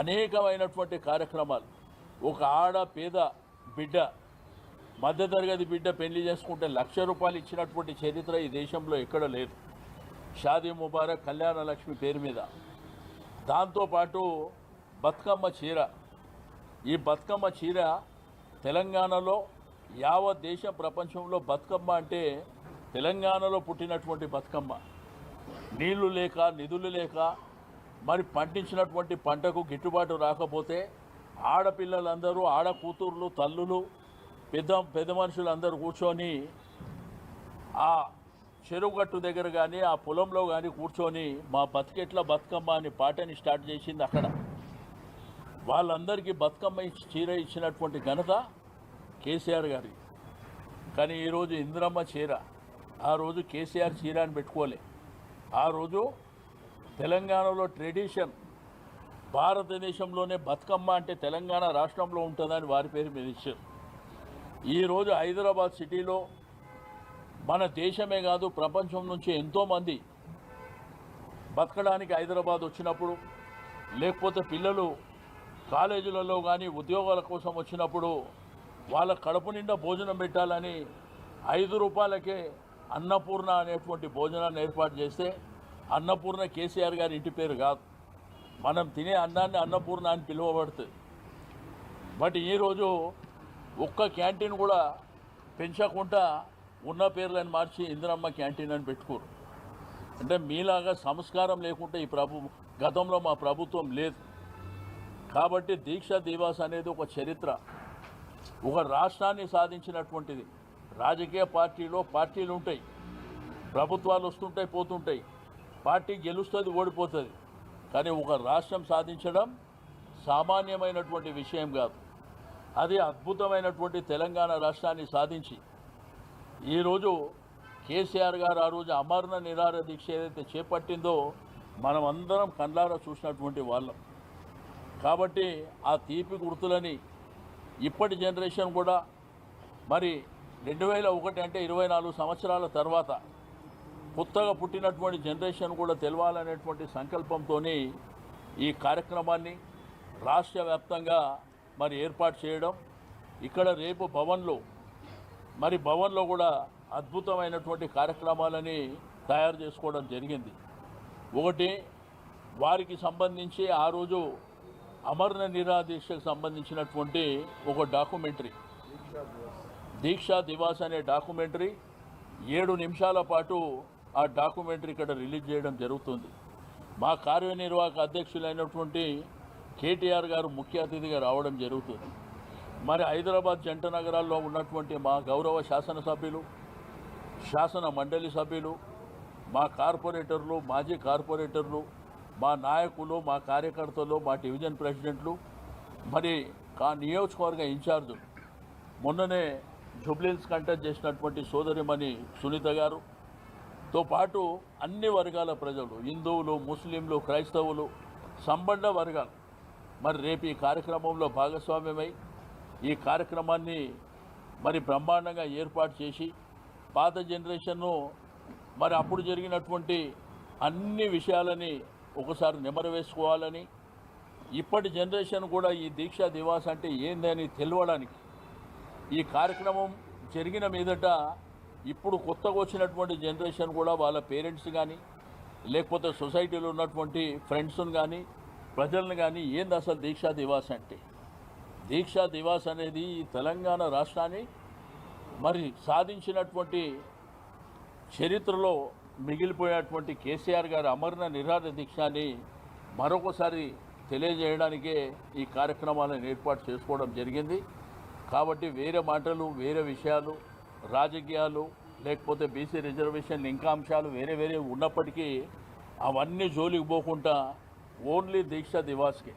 అనేకమైనటువంటి కార్యక్రమాలు. ఒక ఆడ పేద బిడ్డ, మధ్యతరగతి బిడ్డ పెళ్లి చేసుకుంటే 1,00,000 రూపాయలు ఇచ్చినటువంటి చరిత్ర ఈ దేశంలో ఎక్కడ లేదు. షాదీ ముబారక్, కళ్యాణ లక్ష్మి పేరు మీద. దాంతోపాటు బతుకమ్మ చీర. ఈ బతుకమ్మ చీర తెలంగాణలో యావత్ దేశం ప్రపంచంలో బతుకమ్మ అంటే తెలంగాణలో పుట్టినటువంటి బతుకమ్మ. నీళ్లు లేక, నిధులు లేక, మరి పండించినటువంటి పంటకు గిట్టుబాటు రాకపోతే ఆడపిల్లలందరూ, ఆడ కూతుర్లు, తల్లులు, పెద్ద మనుషులందరూ కూర్చొని ఆ చెరువుగట్టు దగ్గర కానీ ఆ పొలంలో కానీ కూర్చొని మా బతికెట్ల బతుకమ్మ అని పాటని స్టార్ట్ చేసింది అక్కడ. వాళ్ళందరికీ బతుకమ్మ చీర ఇచ్చినటువంటి ఘనత కేసీఆర్ గారి. కానీ ఈరోజు ఇందిరమ్మ చీర, ఆ రోజు కేసీఆర్ చీర అని పెట్టుకోలే. ఆ రోజు తెలంగాణలో ట్రెడిషన్, భారతదేశంలోనే బతుకమ్మ అంటే తెలంగాణ రాష్ట్రంలో ఉంటుందని వారి పేరు మీద ఇచ్చారు. ఈరోజు హైదరాబాద్ సిటీలో మన దేశమే కాదు ప్రపంచం నుంచి ఎంతోమంది బతకడానికి హైదరాబాద్ వచ్చినప్పుడు, లేకపోతే పిల్లలు కాలేజీలలో కానీ ఉద్యోగాల కోసం వచ్చినప్పుడు వాళ్ళ కడుపు నిండా భోజనం పెట్టాలని 5 రూపాయలకే అన్నపూర్ణ అనేటువంటి భోజనాన్ని ఏర్పాటు చేస్తే, అన్నపూర్ణ కేసీఆర్ గారి ఇంటి పేరు కాదు, మనం తినే అన్నాన్ని అన్నపూర్ణ అని పిలువబడుతుంది. బట్ ఈరోజు ఒక్క క్యాంటీన్ కూడా పెంచకుండా ఉన్న పేర్లను మార్చి ఇందిరమ్మ క్యాంటీన్ అని పెట్టుకోరు. అంటే మీలాగా సంస్కారం లేకుంటే ఈ గతంలో మా ప్రభుత్వం లేదు. కాబట్టి దీక్షా దివాస్ అనేది ఒక చరిత్ర, ఒక రాష్ట్రాన్ని సాధించినటువంటిది. రాజకీయ పార్టీలు ఉంటాయి, ప్రభుత్వాలు వస్తుంటాయి పోతుంటాయి, పార్టీ గెలుస్తుంది ఓడిపోతుంది. కానీ ఒక రాష్ట్రం సాధించడం సామాన్యమైనటువంటి విషయం కాదు. అది అద్భుతమైనటువంటి తెలంగాణ రాష్ట్రాన్ని సాధించి ఈరోజు కేసీఆర్ గారు ఆ రోజు అమరణ నిరాహార దీక్ష ఏదైతే చేపట్టిందో మనం అందరం కళ్ళారా చూసినటువంటి వాళ్ళం. కాబట్టి ఆ తీపి గుర్తులని ఇప్పటి జనరేషన్ కూడా మరి 2001 అంటే 24 సంవత్సరాల తర్వాత కొత్తగా పుట్టినటువంటి జనరేషన్ కూడా తెలవాలనేటువంటి సంకల్పంతో ఈ కార్యక్రమాన్ని రాష్ట్ర వ్యాప్తంగా మరి ఏర్పాటు చేయడం. ఇక్కడ రేపు భవన్లో కూడా అద్భుతమైనటువంటి కార్యక్రమాలని తయారు చేసుకోవడం జరిగింది. ఒకటి, వారికి సంబంధించి ఆ రోజు అమరణ నిరాహార దీక్షకు సంబంధించినటువంటి ఒక డాక్యుమెంటరీ, దీక్షా దివాస్ అనే డాక్యుమెంటరీ 7 నిమిషాల పాటు ఆ డాక్యుమెంటరీ ఇక్కడ రిలీజ్ చేయడం జరుగుతుంది. మా కార్యనిర్వాహక అధ్యక్షులైనటువంటి కేటీఆర్ గారు ముఖ్య అతిథిగా రావడం జరుగుతుంది. మరి హైదరాబాద్ జంట నగరాల్లో ఉన్నటువంటి మా గౌరవ శాసనసభ్యులు, శాసన మండలి సభ్యులు, మా కార్పొరేటర్లు, మాజీ కార్పొరేటర్లు, మా నాయకులు, మా కార్యకర్తలు, మా డివిజన్ ప్రెసిడెంట్లు, మరి నియోజకవర్గ ఇన్ఛార్జులు, మొన్ననే జూబ్లీహిల్స్ కంటెస్ట్ చేసినటువంటి సోదరిమణి సునీత గారుతో పాటు అన్ని వర్గాల ప్రజలు, హిందువులు, ముస్లింలు, క్రైస్తవులు, సంబంధ వర్గాలు మరి రేపు ఈ కార్యక్రమంలో భాగస్వామ్యమై ఈ కార్యక్రమాన్ని మరి బ్రహ్మాండంగా ఏర్పాటు చేసి పాత జనరేషన్ను మరి అప్పుడు జరిగినటువంటి అన్ని విషయాలని ఒకసారి నెమరవేసుకోవాలని, ఇప్పటి జనరేషన్ కూడా ఈ దీక్షా దివాస్ అంటే ఏందని తెలవడానికి ఈ కార్యక్రమం జరిగిన మీదట ఇప్పుడు కొత్తగా వచ్చినటువంటి జనరేషన్ కూడా వాళ్ళ పేరెంట్స్ కానీ లేకపోతే సొసైటీలో ఉన్నటువంటి ఫ్రెండ్స్ని కానీ ప్రజలను కానీ ఏంది అసలు దీక్షా దివాస్ అంటే. దీక్షా దివాస్ అనేది తెలంగాణ రాష్ట్రాన్ని మరి సాధించినటువంటి చరిత్రలో మిగిలిపోయినటువంటి కేసీఆర్ గారి అమరణ నిరాహార దీక్షని మరొకసారి తెలియజేయడానికే ఈ కార్యక్రమాలను ఏర్పాటు చేసుకోవడం జరిగింది. కాబట్టి వేరే మాటలు, వేరే విషయాలు, రాజకీయాలు, లేకపోతే బీసీ రిజర్వేషన్ ఇంకా అంశాలు వేరే ఉన్నప్పటికీ అవన్నీ జోలికి పోకుండా ఓన్లీ దీక్షా దివాస్కి